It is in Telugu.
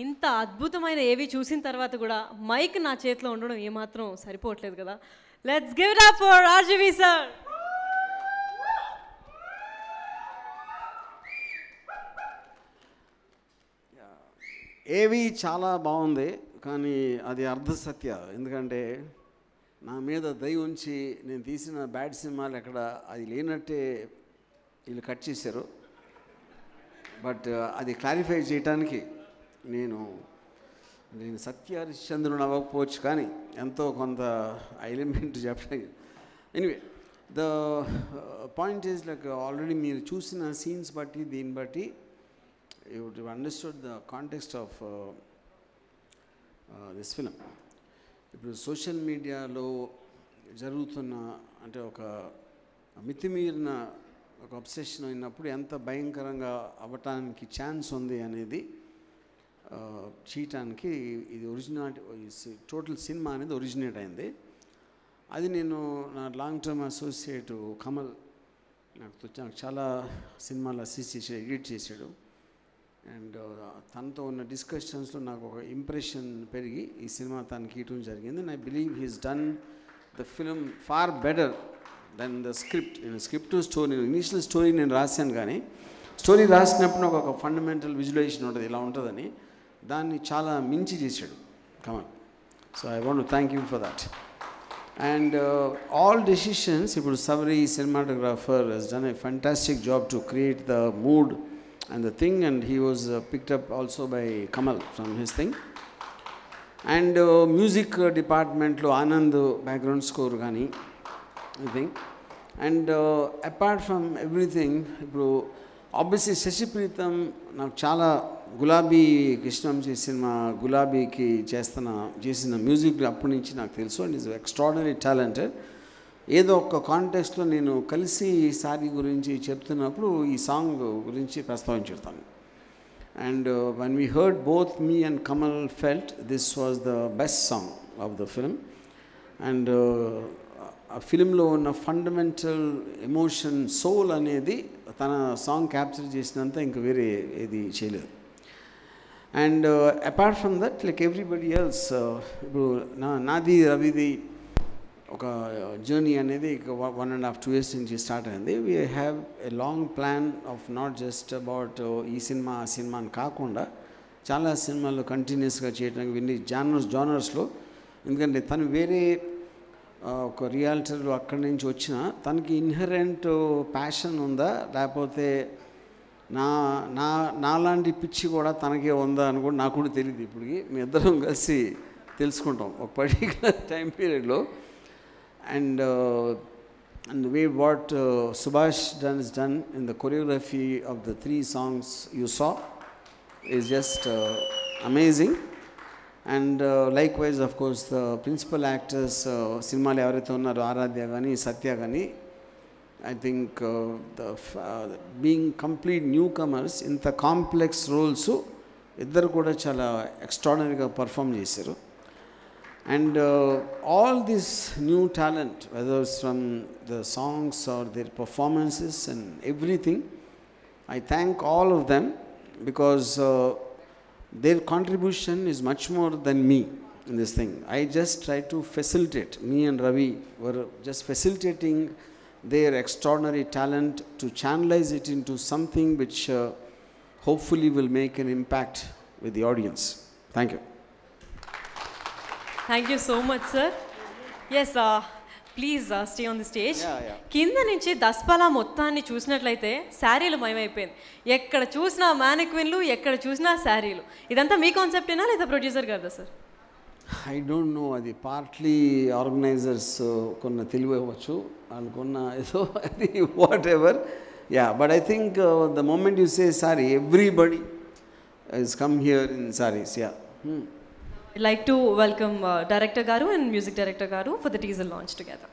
ఇంత అద్భుతమైన ఏవి చూసిన తర్వాత కూడా మైక్ నా చేతిలో ఉండడం ఏమాత్రం సరిపోవట్లేదు కదా. Let's give it up for RGV sir. ఏవి చాలా బాగుంది, కానీ అది అర్ధ సత్య. ఎందుకంటే నా మీద దయ ఉంచి నేను తీసిన బ్యాడ్ సినిమాలు ఎక్కడ అది లేనట్టే వీళ్ళు కట్ చేశారు. బట్ అది క్లారిఫై చేయడానికి నేను సత్య హరిశ్చంద్రుని అవ్వకపోవచ్చు, కానీ ఎంతో కొంత ఎలిమెంట్ చెప్పడానికి. Anyway the point is like already మీరు చూసిన సీన్స్ బట్టి దీన్ని బట్టి you would understood the context of this film. ఇప్పుడు సోషల్ మీడియాలో జరుగుతున్న అంటే ఒక మితిమీరిన ఒక అబ్సెషన్ అయినప్పుడు ఎంత భయంకరంగా అవ్వటానికి ఛాన్స్ ఉంది అనేది చేయటానికి ఇది టోటల్ సినిమా అనేది ఒరిజినేట్ అయింది. అది నేను నా లాంగ్ టర్మ్ అసోసియేట్ కమల్ నాకు చాలా సినిమాలు అసిస్ట్ చేసాడు, ఎడిట్ చేశాడు. అండ్ తనతో ఉన్న డిస్కషన్స్లో నాకు ఒక ఇంప్రెషన్ పెరిగి ఈ సినిమా తనకి ఇవ్వడం జరిగింది. And I believe he's done the film far better than the script. నేను స్క్రిప్ట్ స్టోరీ ఇనీషియల్ స్టోరీ నేను రాశాను, కానీ స్టోరీ రాసినప్పుడు నాకు ఒక ఫండమెంటల్ విజువలైజేషన్ ఉంటుంది, ఇలా ఉంటుందని. దాన్ని చాలా మించి చేశాడు Kamal. So I want to thank you for that. And all decisions, ఇప్పుడు సవరీ cinematographer he's done a fantastic job to create the mood and the thing, and he was picked up also by Kamal from his thing. And music department lo Anand background score gani I think. And apart from everything, ఇప్పుడు obviously Shashi Preetham నాకు చాలా గులాబీ కృష్ణవంశీ సినిమా గులాబీకి చేసిన మ్యూజిక్ అప్పటి నుంచి నాకు తెలుసు. And is extraordinary talented. ఏదో ఒక కాంటెక్స్ట్లో నేను కలిసి సారీ గురించి చెప్తున్నప్పుడు ఈ సాంగ్ గురించి ప్రస్తావించుతాను. And when we heard both me and Kamal felt this was the best song of the film. And ఆ ఫిలింలో ఉన్న ఫండమెంటల్ ఎమోషన్ సోల్ అనేది తన సాంగ్ క్యాప్చర్ చేసినంత ఇంక వేరే ఏది చేయలేదు. And apart from that like everybody else, ఇప్పుడు నాది రవిది ఒక జర్నీ అనేది 1.5-2 years నుంచి స్టార్ట్ అయింది. We have a long plan of not just about ఈ సినిమా ఆ సినిమా అని కాకుండా చాలా సినిమాలు కంటిన్యూస్గా చేయడానికి వెళ్ళి జానర్స్లో. ఎందుకంటే తను వేరే ఒక రియాలిటర్ అక్కడి నుంచి వచ్చిన తనకి ఇన్హరెంట్ ప్యాషన్ ఉందా, లేకపోతే నాలాంటి పిచ్చి కూడా తనకే ఉందా అని కూడా నాకు కూడా తెలియదు. ఇప్పటికి మీ ఇద్దరం కలిసి తెలుసుకుంటాం ఒక పర్టికులర్ టైం పీరియడ్లో. And the way what Subhash has done in the choreography of the 3 songs you saw is just amazing. And likewise, of course, the principal actors, cinema evarithe unnaru Aradhya gani Satya gani, I think being complete newcomers in the complex roles iddaru kuda chala extraordinary ga perform chesaru. And all this new talent, whether it's from the songs or their performances and everything, I thank all of them, because their contribution is much more than me in this thing. I just try to facilitate. Me and Ravi were just facilitating their extraordinary talent to channelize it into something which hopefully will make an impact with the audience. Thank you. Thank you so much, sir. Yes, please stay on the stage. కింద నుంచి దస్పలా మొత్తాన్ని చూసినట్లయితే శారీలు మయమైపోయింది. ఎక్కడ చూసినా మ్యానిక్విన్లు, ఎక్కడ చూసినా శారీలు. ఇదంతా మీ కాన్సెప్టేనా లేదా ప్రొడ్యూసర్ గారిదా సార్? I don't know. అది పార్ట్లీ ఆర్గనైజర్స్ కొన్న తెలియవచ్చు, అనుకున్న ఏదో అది whatever. But I think the moment you say sorry, everybody has come here in sarees. I'd like to welcome director Garu and music director Garu for the teaser launch together.